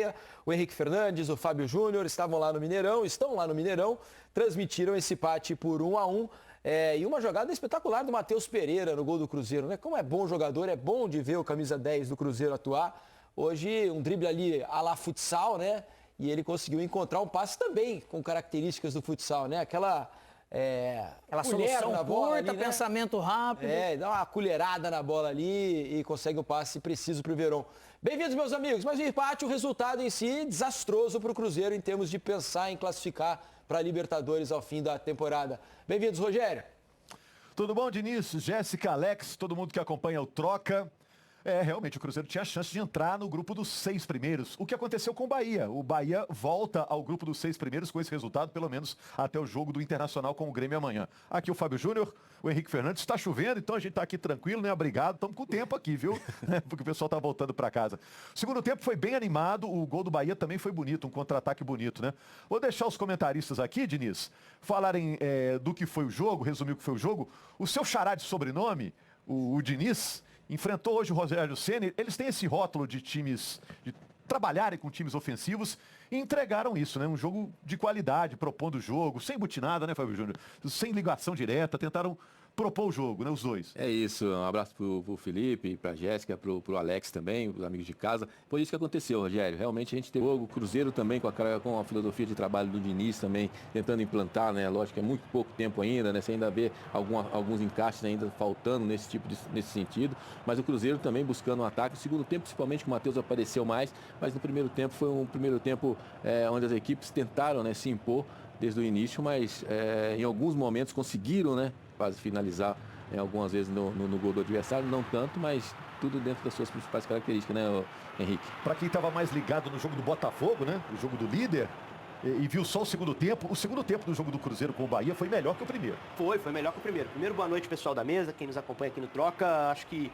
Bahia, o Henrique Fernandes, o Fábio Júnior estão lá no Mineirão, transmitiram esse empate por 1-1. E uma jogada espetacular do Matheus Pereira no gol do Cruzeiro, né? Como é bom jogador, é bom de ver o camisa 10 do Cruzeiro atuar. Hoje, um drible ali à la futsal, né? E ele conseguiu encontrar um passe também com características do futsal, né? Aquela solução na bola curta, ali, né? pensamento rápido. Dá uma colherada na bola ali e consegue o passe preciso para o Verón. Bem-vindos, meus amigos. Mas o empate, o resultado em si, desastroso para o Cruzeiro em termos de pensar em classificar para a Libertadores ao fim da temporada. Bem-vindos, Rogério. Tudo bom, Diniz, Jéssica, Alex, todo mundo que acompanha o Troca. Realmente, o Cruzeiro tinha a chance de entrar no grupo dos 6 primeiros. O que aconteceu com o Bahia? O Bahia volta ao grupo dos 6 primeiros com esse resultado, pelo menos até o jogo do Internacional com o Grêmio amanhã. Aqui o Fábio Júnior, o Henrique Fernandes. Está chovendo, então a gente está aqui tranquilo, né? Obrigado. Estamos com tempo aqui, viu? Porque o pessoal está voltando para casa. O segundo tempo foi bem animado. O gol do Bahia também foi bonito, um contra-ataque bonito, né? Vou deixar os comentaristas aqui, Diniz, falarem do que foi o jogo, resumir o que foi o jogo. O seu xará de sobrenome, o Diniz, enfrentou hoje o Rogério Ceni. Eles têm esse rótulo de times, de trabalharem com times ofensivos, e entregaram isso, né? Um jogo de qualidade, propondo o jogo, sem butinada, né, Fábio Júnior? Sem ligação direta, tentaram propor o jogo, né, os dois. É isso, um abraço pro Felipe, pra Jéssica, pro Alex também, os amigos de casa. Foi isso que aconteceu, Rogério. Realmente a gente teve o Cruzeiro também com a filosofia de trabalho do Diniz também, tentando implantar, né? Lógico que é muito pouco tempo ainda, né? Você ainda vê alguns encaixes ainda faltando nesse sentido. Mas o Cruzeiro também buscando um ataque. No segundo tempo, principalmente, que o Matheus apareceu mais, mas no primeiro tempo foi um primeiro tempo onde as equipes tentaram, né, se impor desde o início, mas em alguns momentos conseguiram, né, quase finalizar algumas vezes no gol do adversário, não tanto, mas tudo dentro das suas principais características, né, Henrique? Para quem estava mais ligado no jogo do Botafogo, né, o jogo do líder, e viu só o segundo tempo do jogo do Cruzeiro com o Bahia foi melhor que o primeiro. Foi melhor que o primeiro. Primeiro, boa noite, pessoal da mesa, quem nos acompanha aqui no Troca. Acho que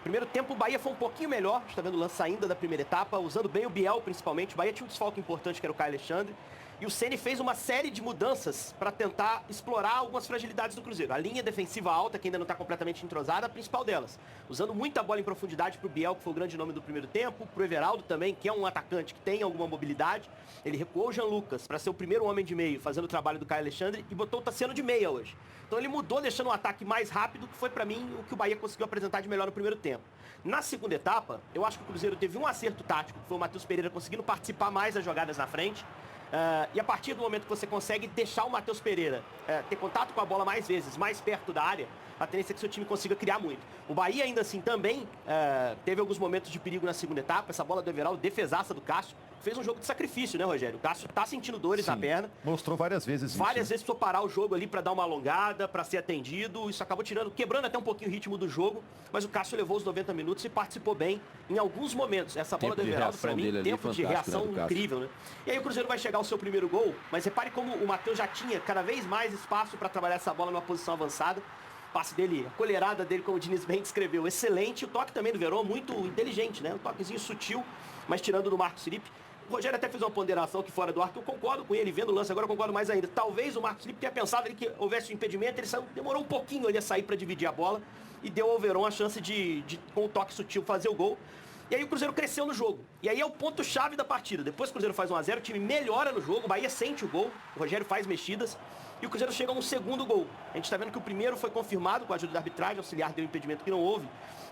primeiro tempo o Bahia foi um pouquinho melhor. A gente está vendo o lance ainda da primeira etapa, usando bem o Biel principalmente. O Bahia tinha um desfalque importante que era o Caio Alexandre. E o Ceni fez uma série de mudanças para tentar explorar algumas fragilidades do Cruzeiro. A linha defensiva alta, que ainda não está completamente entrosada, a principal delas. Usando muita bola em profundidade para o Biel, que foi o grande nome do primeiro tempo. Para o Everaldo também, que é um atacante que tem alguma mobilidade. Ele recuou o Jean Lucas para ser o primeiro homem de meio, fazendo o trabalho do Caio Alexandre, e botou o Tassiano de meia hoje. Então ele mudou, deixando um ataque mais rápido, que foi para mim o que o Bahia conseguiu apresentar de melhor no primeiro tempo. Na segunda etapa, eu acho que o Cruzeiro teve um acerto tático, que foi o Matheus Pereira conseguindo participar mais das jogadas na frente. E a partir do momento que você consegue deixar o Matheus Pereira ter contato com a bola mais vezes, mais perto da área, a tendência é que seu time consiga criar muito. O Bahia ainda assim também teve alguns momentos de perigo na segunda etapa. Essa bola do Everaldo, defesaça do Cássio, fez um jogo de sacrifício, né, Rogério? O Cássio tá sentindo dores na perna. Mostrou várias vezes isso. Várias vezes precisou parar o jogo ali para dar uma alongada, para ser atendido. Isso acabou quebrando até um pouquinho o ritmo do jogo. Mas o Cássio levou os 90 minutos e participou bem em alguns momentos. Essa bola do Everaldo, para mim, tempo de reação incrível, né? E aí o Cruzeiro vai chegar ao seu primeiro gol, mas repare como o Matheus já tinha cada vez mais espaço para trabalhar essa bola numa posição avançada. O passe dele, a colherada dele, como o Diniz bem descreveu, excelente. O toque também do Verón, muito inteligente, né? Um toquezinho sutil, mas tirando do Marcos Felipe. O Rogério até fez uma ponderação aqui fora do ar, que eu concordo com ele, vendo o lance agora eu concordo mais ainda. Talvez o Marcos Felipe tenha pensado ali que houvesse um impedimento, ele saiu, demorou um pouquinho ali a sair para dividir a bola e deu ao Verón a chance de, com o toque sutil, fazer o gol. E aí o Cruzeiro cresceu no jogo. E aí é o ponto-chave da partida. Depois que o Cruzeiro faz 1-0, o time melhora no jogo, o Bahia sente o gol, o Rogério faz mexidas e o Cruzeiro chega a um segundo gol. A gente está vendo que o primeiro foi confirmado com a ajuda da arbitragem, o auxiliar deu um impedimento que não houve.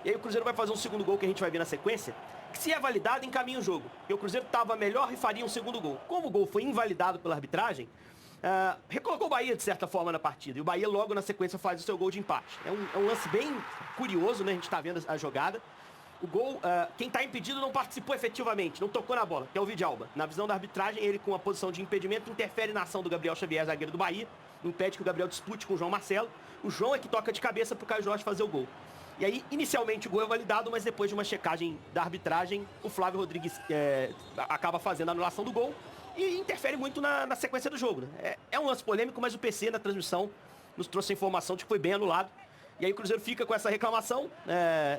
E aí o Cruzeiro vai fazer um segundo gol que a gente vai ver na sequência, que se é validado, encaminha o jogo. E o Cruzeiro estava melhor e faria um segundo gol. Como o gol foi invalidado pela arbitragem, recolocou o Bahia de certa forma na partida. E o Bahia logo na sequência faz o seu gol de empate. É um lance bem curioso, né? A gente está vendo a jogada. O gol, quem está impedido não participou efetivamente, não tocou na bola, que é o Vidalba. Na visão da arbitragem, ele com a posição de impedimento interfere na ação do Gabriel Xavier, zagueiro do Bahia, impede que o Gabriel dispute com o João Marcelo. O João é que toca de cabeça para o Caio Jorge fazer o gol. E aí, inicialmente, o gol é validado, mas depois de uma checagem da arbitragem, o Flávio Rodrigues acaba fazendo a anulação do gol e interfere muito na sequência do jogo, né? É um lance polêmico, mas o PC na transmissão nos trouxe a informação de que foi bem anulado. E aí o Cruzeiro fica com essa reclamação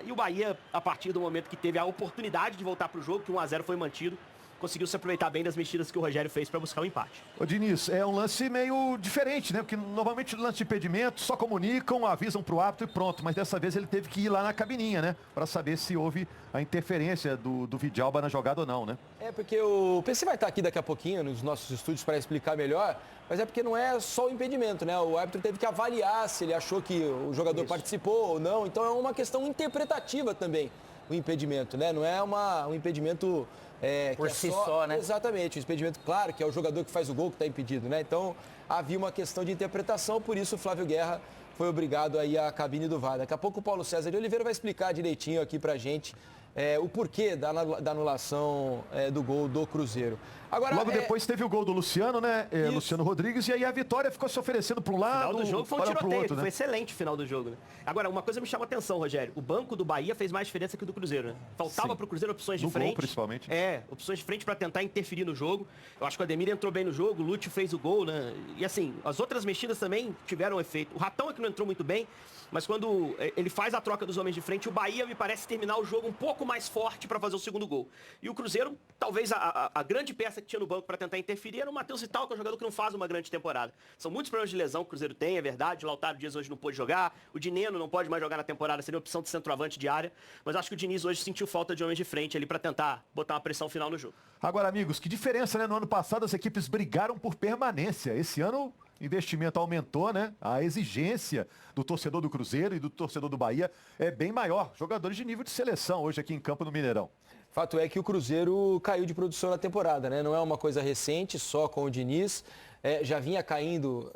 e o Bahia, a partir do momento que teve a oportunidade de voltar para o jogo, que 1-0 foi mantido, conseguiu se aproveitar bem das mexidas que o Rogério fez para buscar o empate. Ô Diniz, é um lance meio diferente, né? Porque normalmente no lance de impedimento só comunicam, avisam pro árbitro e pronto. Mas dessa vez ele teve que ir lá na cabininha, né? Para saber se houve a interferência do Vidalba na jogada ou não, né? É porque o PC vai estar aqui daqui a pouquinho nos nossos estúdios para explicar melhor, mas é porque não é só o impedimento, né? O árbitro teve que avaliar se ele achou que o jogador participou ou não. Então é uma questão interpretativa também, o impedimento, né? Não é um impedimento... por si só, né? Exatamente, o impedimento, claro, que é o jogador que faz o gol que está impedido, né? Então havia uma questão de interpretação, por isso o Flávio Guerra foi obrigado a ir à cabine do VAR. Daqui a pouco o Paulo César de Oliveira vai explicar direitinho aqui pra gente o porquê da anulação do gol do Cruzeiro. Agora, logo depois teve o gol do Luciano, né? Luciano Rodrigues, e aí a Vitória ficou se oferecendo para um lado, O final do jogo foi um tiroteio, outro, né? foi excelente o final do jogo, né? Agora, uma coisa me chama a atenção, Rogério. O banco do Bahia fez mais diferença que o do Cruzeiro, né? Faltava pro Cruzeiro opções de No frente. gol, principalmente. Opções de frente para tentar interferir no jogo. Eu acho que o Ademir entrou bem no jogo, o Lúcio fez o gol, né? E assim, as outras mexidas também tiveram efeito. O Ratão é que não entrou muito bem, mas quando ele faz a troca dos homens de frente, o Bahia me parece terminar o jogo um pouco mais forte para fazer o segundo gol. E o Cruzeiro, talvez a grande peça que tinha no banco para tentar interferir era o Matheus Vital, que é um jogador que não faz uma grande temporada. São muitos problemas de lesão que o Cruzeiro tem, é verdade. O Lautaro Dias hoje não pôde jogar, o Dineno não pode mais jogar na temporada, seria opção de centroavante de área. Mas acho que o Diniz hoje sentiu falta de homens de frente ali para tentar botar uma pressão final no jogo. Agora, amigos, que diferença, né? No ano passado as equipes brigaram por permanência. Esse ano o investimento aumentou, né? A exigência do torcedor do Cruzeiro e do torcedor do Bahia é bem maior. Jogadores de nível de seleção hoje aqui em campo no Mineirão. Fato é que o Cruzeiro caiu de produção na temporada, né? Não é uma coisa recente, só com o Diniz. Já vinha caindo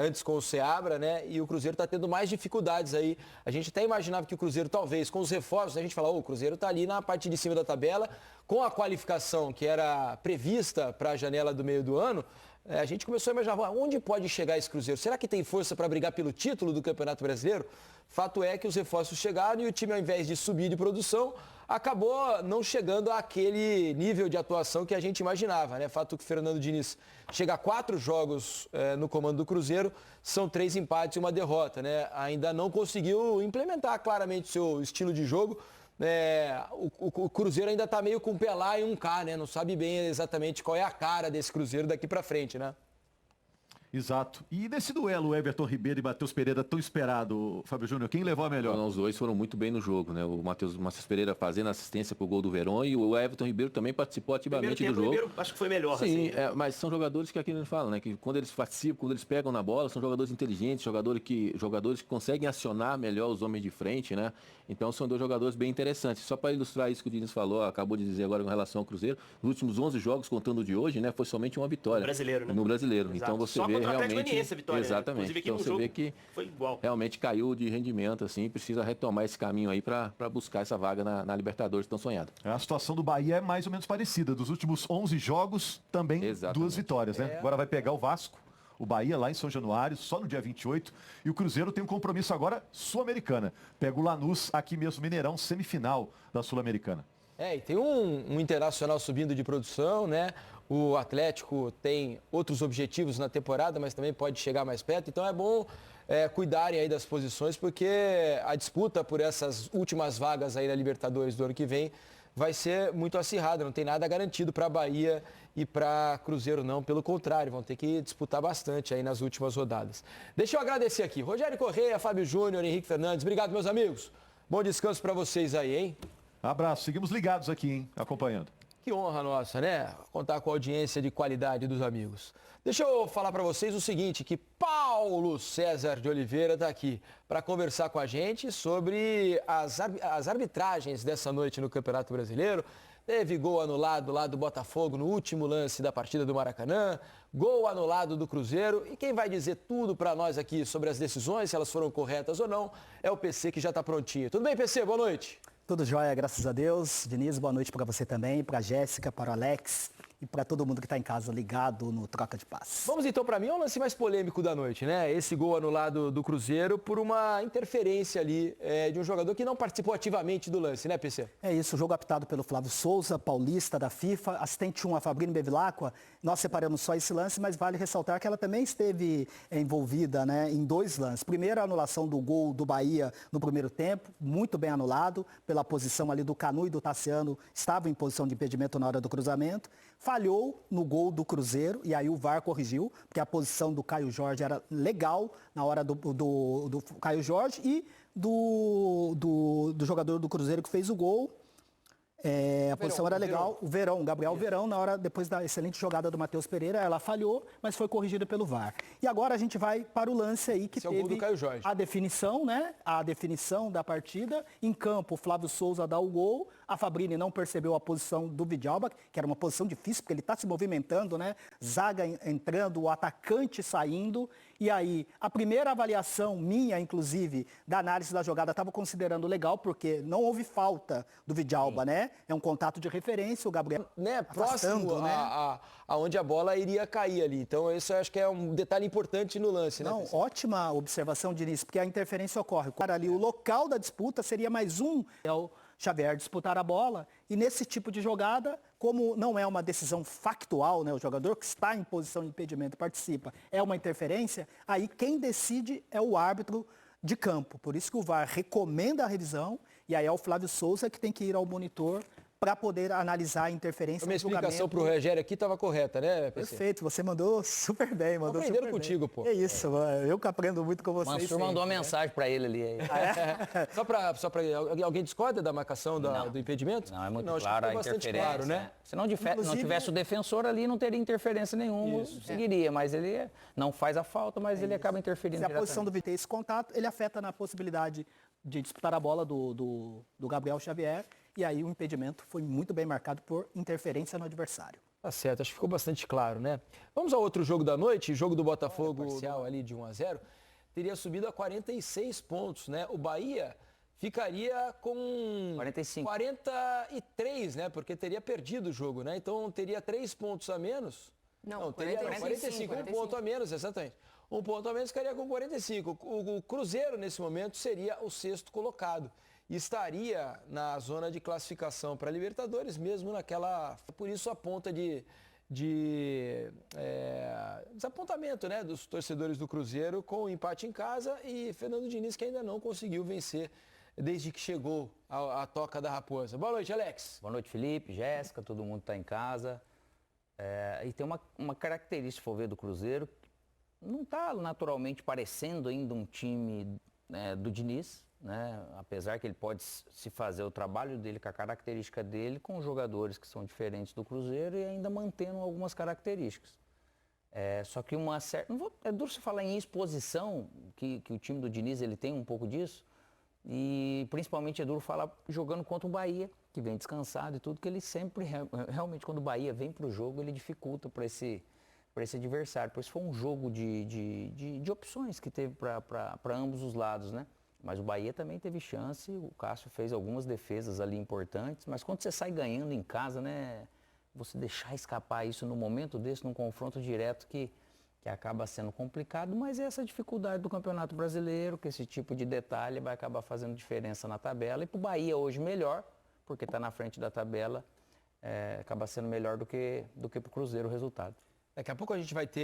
antes com o Seabra, né? E o Cruzeiro está tendo mais dificuldades aí. A gente até imaginava que o Cruzeiro, talvez, com os reforços, a gente fala, o Cruzeiro está ali na parte de cima da tabela, com a qualificação que era prevista para a janela do meio do ano. A gente começou a imaginar, onde pode chegar esse Cruzeiro? Será que tem força para brigar pelo título do Campeonato Brasileiro? Fato é que os reforços chegaram e o time, ao invés de subir de produção, acabou não chegando àquele nível de atuação que a gente imaginava, né? Fato que o Fernando Diniz chega a 4 jogos no comando do Cruzeiro, são 3 empates e 1 derrota, né? Ainda não conseguiu implementar claramente o seu estilo de jogo. O Cruzeiro ainda está meio com um pé lá e um cá, né? Não sabe bem exatamente qual é a cara desse Cruzeiro daqui para frente, né? Exato. E nesse duelo, Everton Ribeiro e Matheus Pereira, tão esperado, Fábio Júnior, quem levou a melhor? Os dois foram muito bem no jogo, né? O Matheus Pereira fazendo assistência pro gol do Verón e o Everton Ribeiro também participou ativamente do jogo. Primeiro, acho que foi melhor. Sim, assim. mas são jogadores que aqui a gente fala, né? Que quando eles participam, quando eles pegam na bola, são jogadores inteligentes, jogadores que conseguem acionar melhor os homens de frente, né? Então são 2 jogadores bem interessantes. Só para ilustrar isso que o Diniz falou, acabou de dizer agora com relação ao Cruzeiro, nos últimos 11 jogos, contando o de hoje, né? Foi somente uma vitória. No Brasileiro, né? No Brasileiro. Exato. Então você só vê realmente... Vitória, exatamente. Né? Então você vê que foi igual. Realmente caiu de rendimento, assim, precisa retomar esse caminho aí para buscar essa vaga na Libertadores tão sonhada. A situação do Bahia é mais ou menos parecida. Dos últimos 11 jogos, também Exatamente. 2 vitórias, né? Agora vai pegar o Vasco, o Bahia lá em São Januário, só no dia 28. E o Cruzeiro tem um compromisso agora sul-americana. Pega o Lanús aqui mesmo, Mineirão, semifinal da Sul-Americana. E tem um Internacional subindo de produção, né? O Atlético tem outros objetivos na temporada, mas também pode chegar mais perto. Então é bom cuidarem aí das posições, porque a disputa por essas últimas vagas aí na Libertadores do ano que vem vai ser muito acirrada. Não tem nada garantido para Bahia e para Cruzeiro, não. Pelo contrário, vão ter que disputar bastante aí nas últimas rodadas. Deixa eu agradecer aqui. Rogério Correia, Fábio Júnior, Henrique Fernandes. Obrigado, meus amigos. Bom descanso para vocês aí, hein? Abraço. Seguimos ligados aqui, hein? Acompanhando. Que honra nossa, né? Contar com a audiência de qualidade dos amigos. Deixa eu falar para vocês o seguinte, que Paulo César de Oliveira está aqui para conversar com a gente sobre as arbitragens dessa noite no Campeonato Brasileiro. Teve gol anulado lá do Botafogo no último lance da partida do Maracanã, gol anulado do Cruzeiro. E quem vai dizer tudo para nós aqui sobre as decisões, se elas foram corretas ou não, é o PC, que já está prontinho. Tudo bem, PC? Boa noite. Tudo jóia, graças a Deus. Diniz, boa noite para você também, para a Jéssica, para o Alex e para todo mundo que está em casa ligado no Troca de Passes. Vamos então para mim, é o lance mais polêmico da noite, né? Esse gol anulado do Cruzeiro por uma interferência ali de um jogador que não participou ativamente do lance, né, PC? É isso, o jogo apitado pelo Flávio Souza, paulista da FIFA, assistente 1 a Fabrício Bevilacqua. Nós separamos só esse lance, mas vale ressaltar que ela também esteve envolvida, né, em 2 lances. Primeiro, a anulação do gol do Bahia no primeiro tempo, muito bem anulado pela posição ali do Canu e do Tassiano, estavam em posição de impedimento na hora do cruzamento. Falhou no gol do Cruzeiro e aí o VAR corrigiu, porque a posição do Caio Jorge era legal na hora do Caio Jorge e do jogador do Cruzeiro que fez o gol. A posição era legal, o Verão, Gabriel Verão, na hora, depois da excelente jogada do Matheus Pereira, ela falhou, mas foi corrigida pelo VAR. E agora a gente vai para o lance aí que teve do Caio Jorge. A definição, né? A definição da partida. Em campo, o Flávio Souza dá o gol. A Fabrini não percebeu a posição do Vidalba, que era uma posição difícil, porque ele está se movimentando, né? Zaga entrando, o atacante saindo. E aí, a primeira avaliação minha, inclusive, da análise da jogada, estava considerando legal, porque não houve falta do Vidalba, né? É um contato de referência, o Gabriel próximo, né? Aonde a bola iria cair ali. Então, isso eu acho que é um detalhe importante no lance, né? Não, ótima observação, Diniz, porque a interferência ocorre. Ali, o local da disputa seria mais um. É o Xavier disputar a bola, e nesse tipo de jogada, como não é uma decisão factual, né, o jogador que está em posição de impedimento participa, é uma interferência, aí quem decide é o árbitro de campo. Por isso que o VAR recomenda a revisão, e aí é o Flávio Souza que tem que ir ao monitor para poder analisar a interferência. A minha explicação para o Rogério aqui estava correta, né, PC? Perfeito, você mandou super bem. Aprenderam contigo, pô. É isso, mano. Eu que aprendo muito com vocês. Mansur mandou uma mensagem para ele ali. Só para alguém discorda da marcação do impedimento? Não, é muito claro a interferência. Claro, né? Se não tivesse o defensor ali, não teria interferência nenhuma, seguiria. Mas ele não faz a falta, mas ele acaba interferindo. Se a posição do Vitor esse contato, ele afeta na possibilidade de disputar a bola do Gabriel Xavier. E aí o impedimento foi muito bem marcado por interferência no adversário. Tá certo, acho que ficou bastante claro, né? Vamos ao outro jogo da noite, jogo do Botafogo, parcial ali de 1-0, teria subido a 46 pontos, né? O Bahia ficaria com 43, né? Porque teria perdido o jogo, né? Então teria 3 pontos a menos. Não, teria 45, um ponto a menos, exatamente. Um ponto a menos ficaria com 45. O Cruzeiro, nesse momento, seria o 6º colocado. Estaria na zona de classificação para a Libertadores, mesmo naquela... Por isso a ponta de desapontamento, né, dos torcedores do Cruzeiro com o empate em casa e Fernando Diniz que ainda não conseguiu vencer desde que chegou a Toca da Raposa. Boa noite, Alex. Boa noite, Felipe, Jéssica, todo mundo está em casa. E tem uma característica, se for ver, do Cruzeiro, não está naturalmente parecendo ainda um time do Diniz, né? Apesar que ele pode se fazer o trabalho dele com a característica dele, com jogadores que são diferentes do Cruzeiro e ainda mantendo algumas características. Só que é duro se falar em exposição, que o time do Diniz ele tem um pouco disso, e principalmente é duro falar jogando contra o Bahia, que vem descansado e tudo, que ele sempre, realmente quando o Bahia vem para o jogo, ele dificulta para esse adversário. Por isso foi um jogo de opções que teve para ambos os lados, né? Mas o Bahia também teve chance, o Cássio fez algumas defesas ali importantes, mas quando você sai ganhando em casa, né, você deixar escapar isso no momento desse, num confronto direto que acaba sendo complicado, mas é essa dificuldade do Campeonato Brasileiro, que esse tipo de detalhe vai acabar fazendo diferença na tabela. E para o Bahia hoje melhor, porque está na frente da tabela, acaba sendo melhor do que para o Cruzeiro o resultado. Daqui a pouco a gente vai ter